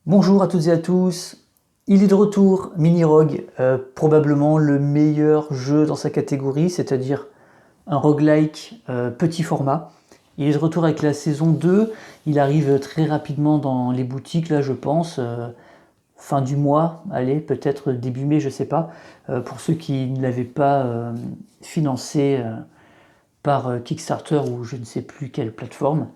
Bonjour à toutes et à tous, il est de retour, Mini Rogue, probablement le meilleur jeu dans sa catégorie, c'est-à-dire un roguelike petit format. Il est de retour avec la saison 2, il arrive très rapidement dans les boutiques, là je pense, fin du mois, allez, peut-être début mai, je sais pas, pour ceux qui ne l'avaient pas financé par Kickstarter ou je ne sais plus quelle plateforme.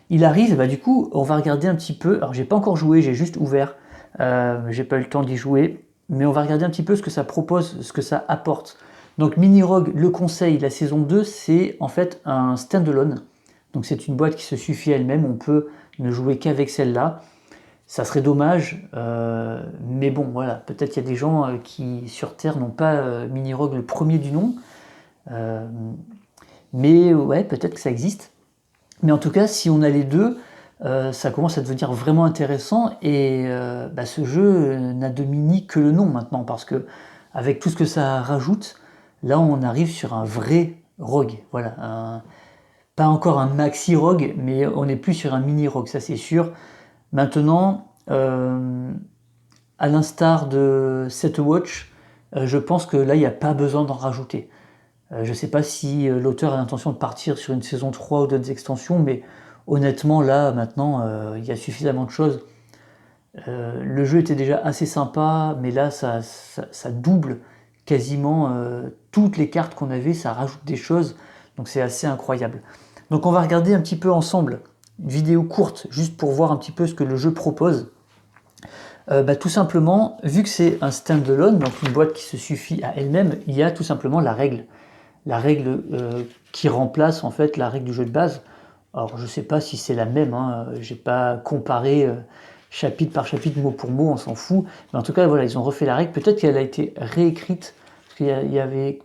Il arrive, bah du coup, on va regarder un petit peu. Alors, j'ai pas encore joué, j'ai juste ouvert. J'ai pas eu le temps d'y jouer, mais on va regarder un petit peu ce que ça propose, ce que ça apporte. Donc, Mini Rogue, le conseil, la saison 2, c'est en fait un standalone. Donc, c'est une boîte qui se suffit à elle-même. On peut ne jouer qu'avec celle-là. Ça serait dommage, mais bon, voilà. Peut-être qu'il y a des gens qui, sur Terre, n'ont pas Mini Rogue le premier du nom. Euh, mais ouais, peut-être que ça existe. Mais en tout cas, si on a les deux, ça commence à devenir vraiment intéressant et bah, ce jeu n'a de mini que le nom maintenant parce que avec tout ce que ça rajoute, là on arrive sur un vrai rogue. Voilà, pas encore un maxi rogue, mais on n'est plus sur un mini rogue, ça c'est sûr. Maintenant, à l'instar de Set Watch, je pense que là il n'y a pas besoin d'en rajouter. Je ne sais pas si l'auteur a l'intention de partir sur une saison 3 ou d'autres extensions, mais honnêtement, là, maintenant, il y a suffisamment de choses. Le jeu était déjà assez sympa, mais là, ça double quasiment toutes les cartes qu'on avait, ça rajoute des choses, donc c'est assez incroyable. Donc on va regarder un petit peu ensemble une vidéo courte, juste pour voir un petit peu ce que le jeu propose. Bah, tout simplement, vu que c'est un standalone, donc une boîte qui se suffit à elle-même, il y a tout simplement la règle qui remplace en fait la règle du jeu de base. Alors je sais pas si c'est la même, hein, j'ai pas comparé chapitre par chapitre, mot pour mot, on s'en fout. Mais en tout cas, voilà, ils ont refait la règle. Peut-être qu'elle a été réécrite, parce il y avait,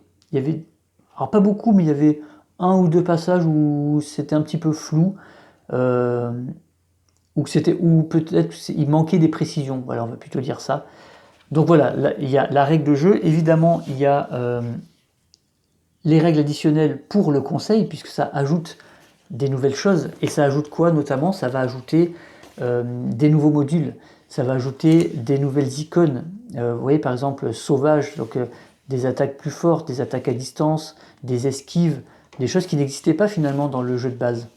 alors pas beaucoup, mais il y avait un ou deux passages où c'était un petit peu flou, euh, ou peut-être il manquait des précisions. Voilà, on va plutôt dire ça. Donc voilà, là, il y a la règle de jeu. Évidemment, il y a les règles additionnelles pour le conseil, puisque ça ajoute des nouvelles choses. Et ça ajoute quoi notamment? Ça va ajouter des nouveaux modules, ça va ajouter des nouvelles icônes. Vous voyez par exemple sauvage, donc des attaques plus fortes, des attaques à distance, des esquives, des choses qui n'existaient pas finalement dans le jeu de base.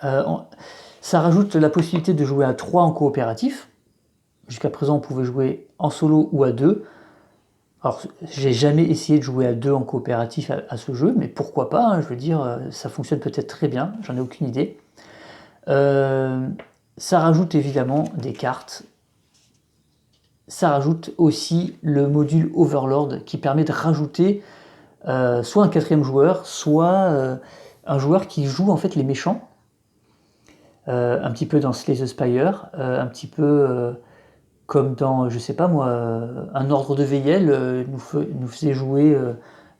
Euh, Ça rajoute la possibilité de jouer à 3 en coopératif. Jusqu'à présent, on pouvait jouer en solo ou à 2. Alors, j'ai jamais essayé de jouer à 2 en coopératif à ce jeu, mais pourquoi pas, hein, je veux dire, ça fonctionne peut-être très bien, j'en ai aucune idée. Euh, Ça rajoute évidemment des cartes. Ça rajoute aussi le module Overlord qui permet de rajouter soit un quatrième joueur, soit un joueur qui joue en fait les méchants. Un petit peu dans Slay the Spire, un petit peu comme dans, je sais pas moi, un ordre de Veillel nous faisait jouer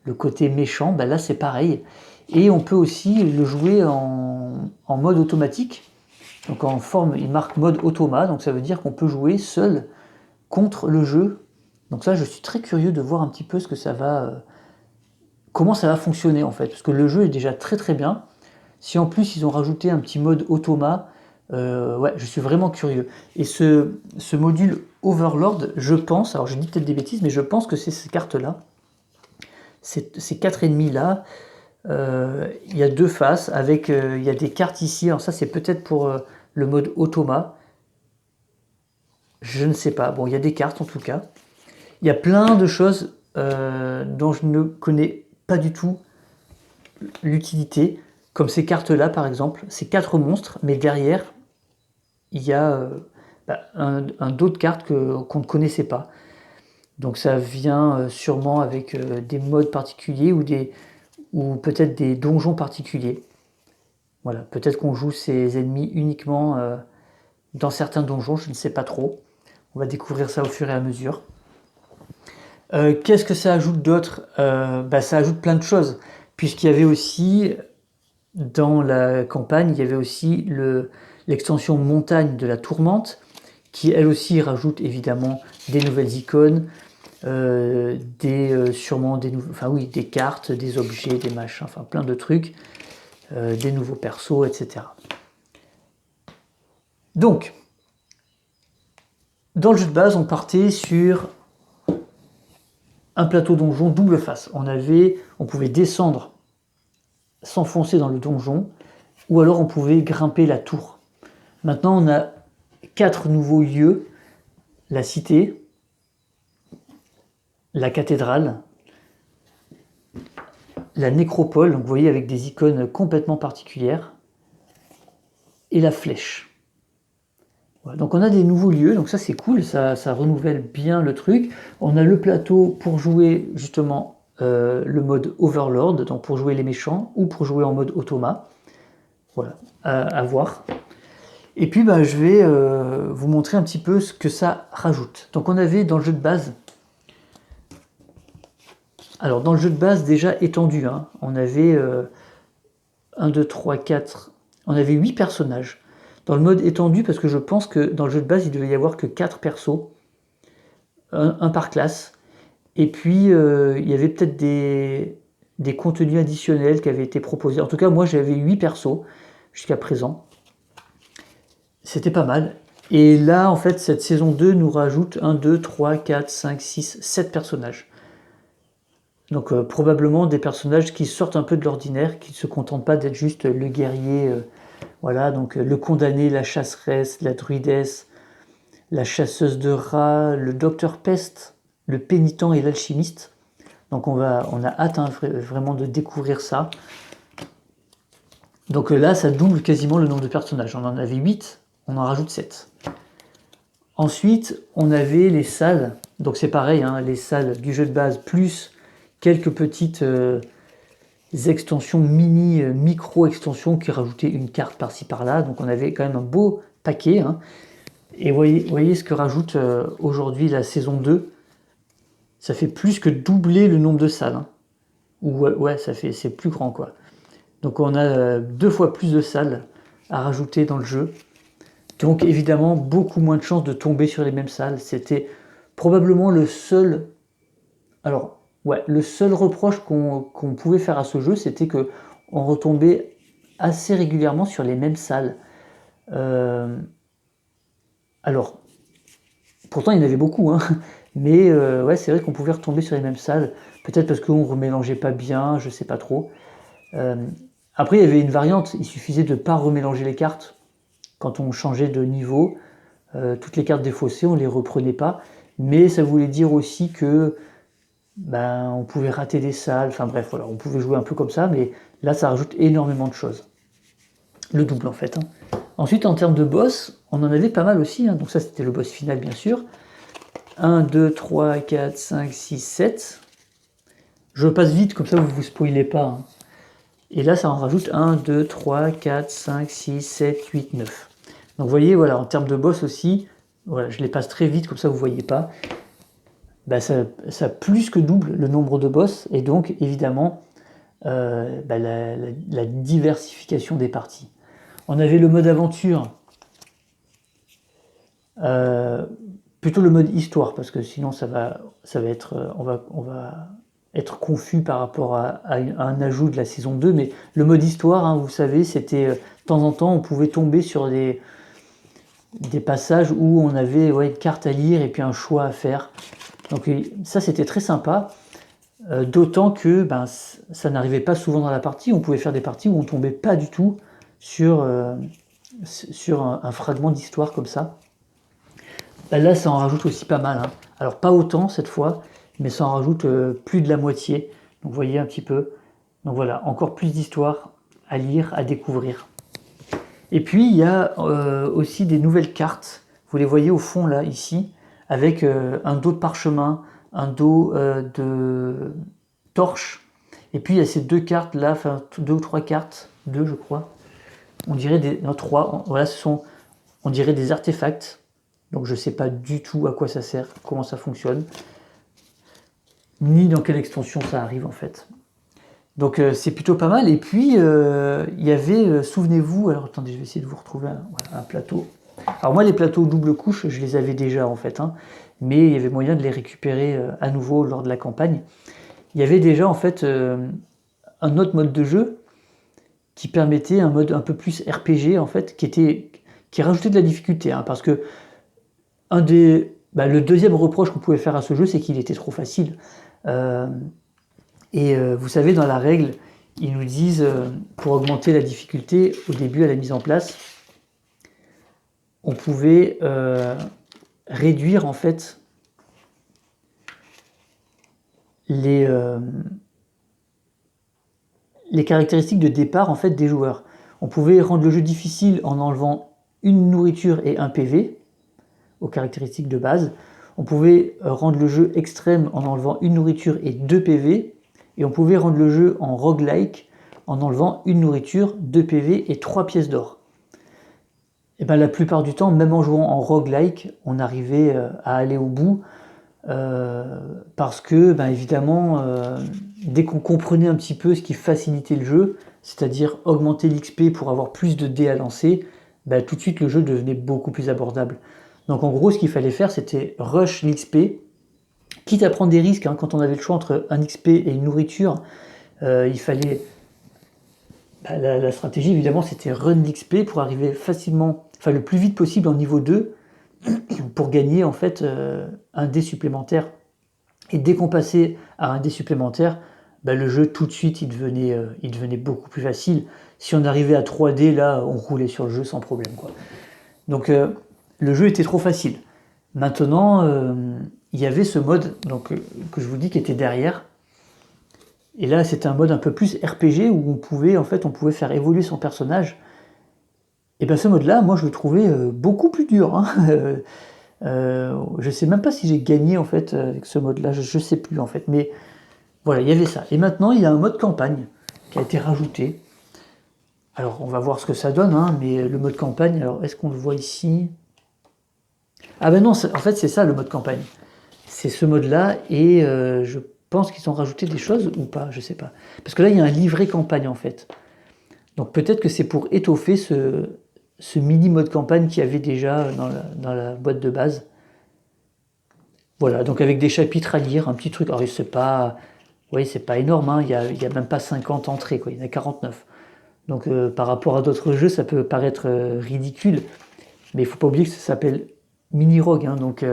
le côté méchant, ben là c'est pareil. Et on peut aussi le jouer en mode automatique. Donc en forme, il marque mode automa, donc ça veut dire qu'on peut jouer seul contre le jeu. Donc ça, je suis très curieux de voir un petit peu ce que ça va, comment ça va fonctionner en fait, parce que le jeu est déjà très très bien. Si en plus ils ont rajouté un petit mode automa, ouais, je suis vraiment curieux. Et ce module Overlord, je pense, alors je dis peut-être des bêtises, mais je pense que c'est ces cartes-là, ces quatre ennemis-là. Il y a deux faces avec, il y a des cartes ici. Alors ça, c'est peut-être pour le mode automa. Je ne sais pas. Bon, il y a des cartes en tout cas. Il y a plein de choses dont je ne connais pas du tout l'utilité, comme ces cartes-là par exemple, ces quatre monstres, mais derrière, il y a un d'autres cartes qu'on ne connaissait pas. Donc ça vient sûrement avec des modes particuliers ou peut-être des donjons particuliers. Voilà, peut-être qu'on joue ces ennemis uniquement dans certains donjons, je ne sais pas trop. On va découvrir ça au fur et à mesure. Qu'est-ce que ça ajoute d'autre? Ça ajoute plein de choses, puisqu'il y avait aussi, dans la campagne, il y avait aussi l'extension montagne de la tourmente, qui elle aussi rajoute évidemment des nouvelles icônes, sûrement enfin oui, des cartes, des objets, des machins, enfin plein de trucs, des nouveaux persos, etc. Donc, Dans le jeu de base, on partait sur un plateau donjon double face. On pouvait descendre, s'enfoncer dans le donjon, ou alors on pouvait grimper la tour. Maintenant, on a 4 nouveaux lieux: la cité, la cathédrale, la nécropole, donc vous voyez avec des icônes complètement particulières, et la flèche. Voilà, donc on a des nouveaux lieux, donc ça c'est cool, ça renouvelle bien le truc. On a le plateau pour jouer justement le mode Overlord, donc pour jouer les méchants, ou pour jouer en mode automa. Voilà, à voir. Et puis je vais vous montrer un petit peu ce que ça rajoute. Donc on avait dans le jeu de base, alors dans le jeu de base déjà étendu, hein, on avait 1, 2, 3, 4, on avait 8 personnages. Dans le mode étendu, parce que je pense que dans le jeu de base, il devait y avoir que 4 persos, un par classe. Et puis, il y avait peut-être des contenus additionnels qui avaient été proposés. En tout cas, moi, j'avais 8 persos jusqu'à présent. C'était pas mal. Et là, en fait, cette saison 2 nous rajoute 1, 2, 3, 4, 5, 6, 7 personnages. Donc probablement des personnages qui sortent un peu de l'ordinaire, qui ne se contentent pas d'être juste le guerrier. Voilà, donc le condamné, la chasseresse, la druidesse, la chasseuse de rats, le docteur peste, le pénitent et l'alchimiste. Donc on a hâte vraiment de découvrir ça. Donc là, ça double quasiment le nombre de personnages. On en avait 8, on en rajoute 7. Ensuite, on avait les salles. Donc c'est pareil, hein, les salles du jeu de base, plus quelques petites extensions micro-extensions qui rajoutaient une carte par-ci par-là. Donc on avait quand même un beau paquet. Hein. Et voyez ce que rajoute aujourd'hui la saison 2. Ça fait plus que doubler le nombre de salles. Hein. Ouais, c'est plus grand quoi. Donc on a 2 fois plus de salles à rajouter dans le jeu. Donc évidemment beaucoup moins de chances de tomber sur les mêmes salles. C'était probablement le seul. Alors ouais, le seul reproche qu'on pouvait faire à ce jeu, c'était que on retombait assez régulièrement sur les mêmes salles. Alors, pourtant il y en avait beaucoup, hein, mais ouais, c'est vrai qu'on pouvait retomber sur les mêmes salles. Peut-être parce qu'on ne remélangeait pas bien, je sais pas trop. Après, il y avait une variante, il suffisait de ne pas remélanger les cartes. Quand on changeait de niveau, toutes les cartes défaussées, on ne les reprenait pas. Mais ça voulait dire aussi que on pouvait rater des salles, enfin bref, voilà, on pouvait jouer un peu comme ça, mais là ça rajoute énormément de choses. Le double en fait. Hein. Ensuite, en termes de boss, on en avait pas mal aussi, hein. Donc ça c'était le boss final bien sûr. 1, 2, 3, 4, 5, 6, 7. Je passe vite, comme ça vous ne vous spoilez pas. Hein. Et là ça en rajoute 1, 2, 3, 4, 5, 6, 7, 8, 9. Donc vous voyez, voilà, en termes de boss aussi, voilà, je les passe très vite, comme ça vous ne voyez pas. Ça plus que double le nombre de boss, et donc évidemment la diversification des parties. On avait le mode aventure, plutôt le mode histoire, parce que sinon ça va être, on va être confus par rapport à un ajout de la saison 2, mais le mode histoire, hein, vous savez, c'était de temps en temps on pouvait tomber sur des passages où on avait une carte à lire et puis un choix à faire. Donc ça c'était très sympa, d'autant que ça n'arrivait pas souvent dans la partie. On pouvait faire des parties où on tombait pas du tout sur un fragment d'histoire comme ça. Là ça en rajoute aussi pas mal. Hein. Alors pas autant cette fois, mais ça en rajoute plus de la moitié. Donc vous voyez un petit peu. Donc voilà, encore plus d'histoire à lire, à découvrir. Et puis il y a aussi des nouvelles cartes. Vous les voyez au fond là, ici, avec un dos de parchemin, un dos de torche. Et puis il y a ces 2 cartes là, enfin 2 ou 3 cartes, 2 je crois. On dirait non 3, voilà, on dirait des artefacts. Donc je ne sais pas du tout à quoi ça sert, comment ça fonctionne, ni dans quelle extension ça arrive en fait. Donc c'est plutôt pas mal. Et puis il y avait, souvenez-vous, alors attendez, je vais essayer de vous retrouver un plateau. Alors moi les plateaux double couche, je les avais déjà en fait, hein, mais il y avait moyen de les récupérer à nouveau lors de la campagne. Il y avait déjà en fait un autre mode de jeu qui permettait un mode un peu plus RPG en fait, qui rajoutait de la difficulté, hein, parce que Le deuxième reproche qu'on pouvait faire à ce jeu, c'est qu'il était trop facile. Vous savez, dans la règle, ils nous disent, pour augmenter la difficulté, au début, à la mise en place, on pouvait réduire en fait les caractéristiques de départ en fait des joueurs. On pouvait rendre le jeu difficile en enlevant une nourriture et un PV aux caractéristiques de base. On pouvait rendre le jeu extrême en enlevant une nourriture et 2 PV. Et on pouvait rendre le jeu en roguelike en enlevant une nourriture, 2 PV et 3 pièces d'or. Et ben la plupart du temps, même en jouant en roguelike, on arrivait à aller au bout parce que, évidemment, dès qu'on comprenait un petit peu ce qui facilitait le jeu, c'est-à-dire augmenter l'XP pour avoir plus de dés à lancer, tout de suite le jeu devenait beaucoup plus abordable. Donc en gros, ce qu'il fallait faire, c'était rush l'XP, quitte à prendre des risques. Quand on avait le choix entre un XP et une nourriture, il fallait... la stratégie, évidemment, c'était run l'XP pour arriver facilement, le plus vite possible en niveau 2, pour gagner en fait un dé supplémentaire. Et dès qu'on passait à un dé supplémentaire, le jeu tout de suite il devenait beaucoup plus facile. Si on arrivait à 3 dés, là on roulait sur le jeu sans problème, quoi. Donc le jeu était trop facile. Maintenant il y avait ce mode que je vous dis qui était derrière. Et là c'était un mode un peu plus RPG où on pouvait faire évoluer son personnage. Et ce mode-là, moi je le trouvais beaucoup plus dur. Je sais même pas si j'ai gagné en fait avec ce mode-là, je sais plus en fait. Mais voilà, il y avait ça. Et maintenant il y a un mode campagne qui a été rajouté. Alors on va voir ce que ça donne, mais le mode campagne, alors est-ce qu'on le voit ici? Ah non, en fait c'est ça le mode campagne. C'est ce mode-là et je pense qu'ils ont rajouté des choses ou pas, je sais pas. Parce que là il y a un livret campagne en fait. Donc peut-être que c'est pour étoffer ce mini mode campagne qu'il y avait déjà dans la boîte de base. Voilà, donc avec des chapitres à lire, un petit truc. Alors c'est pas énorme, il y a même pas 50 entrées, quoi. Il y en a 49. Donc par rapport à d'autres jeux, ça peut paraître ridicule, mais il faut pas oublier que ça s'appelle Mini Rogue, donc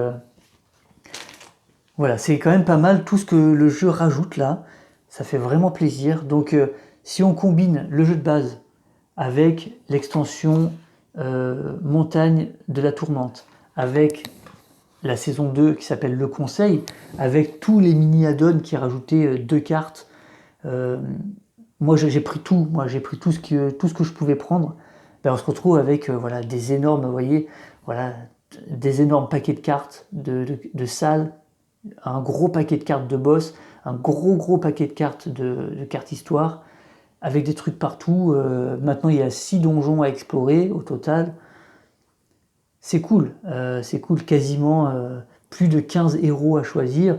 voilà, c'est quand même pas mal tout ce que le jeu rajoute là. Ça fait vraiment plaisir. Donc si on combine le jeu de base avec l'extension Montagne de la Tourmente, avec la saison 2 qui s'appelle Le Conseil, avec tous les mini add-ons qui rajoutaient 2 cartes. Moi j'ai pris tout, tout ce que je pouvais prendre. On se retrouve avec des énormes, vous voyez, des énormes paquets de cartes de salles, un gros paquet de cartes de boss, un gros paquet de cartes de cartes histoire, avec des trucs partout. Maintenant il y a 6 donjons à explorer au total. C'est cool, quasiment plus de 15 héros à choisir.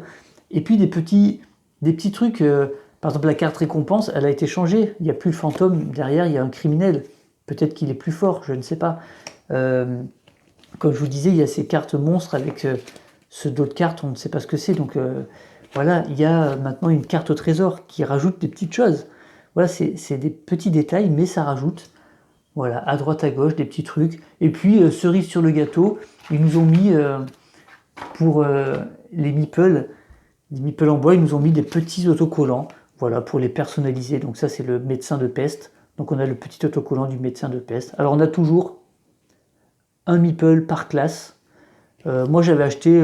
Et puis des petits trucs, par exemple la carte récompense, elle a été changée. Il n'y a plus le fantôme, derrière il y a un criminel. Peut-être qu'il est plus fort, je ne sais pas. Comme je vous disais, il y a ces cartes monstres avec ce dos de cartes, on ne sait pas ce que c'est. Donc voilà, il y a maintenant une carte au trésor qui rajoute des petites choses. Voilà, c'est des petits détails, mais ça rajoute. Voilà, à droite, à gauche, des petits trucs. Et puis, cerise sur le gâteau, ils nous ont mis, pour les meeples en bois, ils nous ont mis des petits autocollants, voilà, pour les personnaliser. Donc ça, c'est le médecin de peste. Donc on a le petit autocollant du médecin de peste. Alors on a toujours un meeple par classe. Moi, j'avais acheté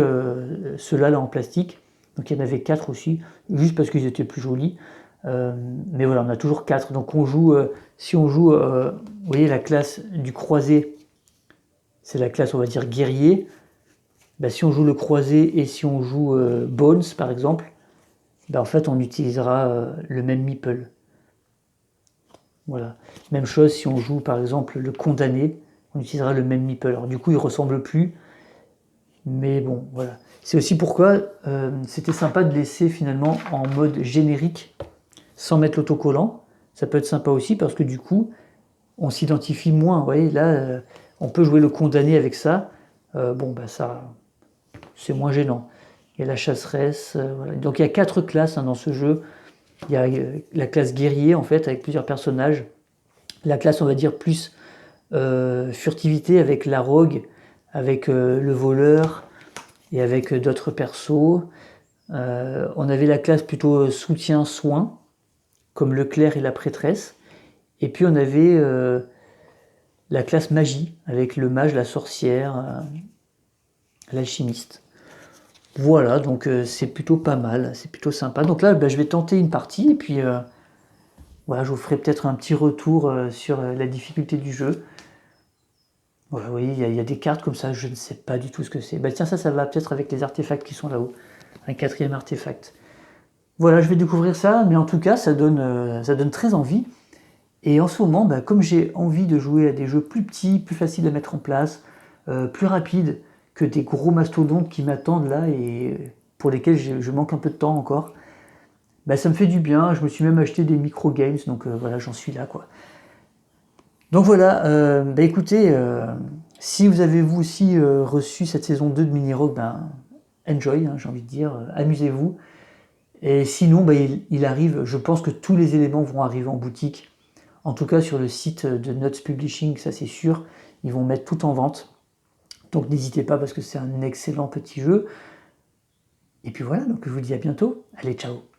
ceux-là là, en plastique. Donc il y en avait 4 aussi, juste parce qu'ils étaient plus jolis. Mais voilà, on a toujours 4. Donc on joue, si on joue, vous voyez la classe du croisé, c'est la classe on va dire guerrier. Si on joue le croisé et si on joue Bones par exemple, en fait on utilisera le même meeple. Voilà. Même chose si on joue par exemple le condamné, on utilisera le même meeple. Alors du coup il ressemble plus, mais bon voilà. C'est aussi pourquoi c'était sympa de laisser finalement en mode générique sans mettre l'autocollant. Ça peut être sympa aussi parce que du coup on s'identifie moins. Vous voyez là on peut jouer le condamné avec ça. Ça c'est moins gênant. Il y a la chasseresse, voilà. Donc il y a 4 classes dans ce jeu. Il y a la classe guerrier en fait avec plusieurs personnages. La classe on va dire plus furtivité avec la rogue, avec le voleur, et avec d'autres persos. On avait la classe plutôt soutien soin, comme le clerc et la prêtresse. Et puis on avait la classe magie, avec le mage, la sorcière, l'alchimiste. Voilà, donc c'est plutôt pas mal, c'est plutôt sympa. Donc là, je vais tenter une partie, et puis voilà, je vous ferai peut-être un petit retour sur la difficulté du jeu. Voilà, vous voyez, il y a des cartes comme ça, je ne sais pas du tout ce que c'est. Tiens, ça va peut-être avec les artefacts qui sont là-haut. Un 4e artefact. Voilà, je vais découvrir ça, mais en tout cas, ça donne très envie. Et en ce moment, comme j'ai envie de jouer à des jeux plus petits, plus faciles à mettre en place, plus rapides que des gros mastodontes qui m'attendent là et pour lesquels je manque un peu de temps encore, ça me fait du bien. Je me suis même acheté des micro-games, donc voilà, j'en suis là, quoi. Donc voilà, écoutez, si vous avez vous aussi reçu cette saison 2 de Mini-Rogue, enjoy, hein, j'ai envie de dire, amusez-vous. Et sinon, il arrive, je pense que tous les éléments vont arriver en boutique. En tout cas, sur le site de Nuts Publishing, ça c'est sûr, ils vont mettre tout en vente. Donc n'hésitez pas parce que c'est un excellent petit jeu. Et puis voilà, donc je vous dis à bientôt. Allez, ciao!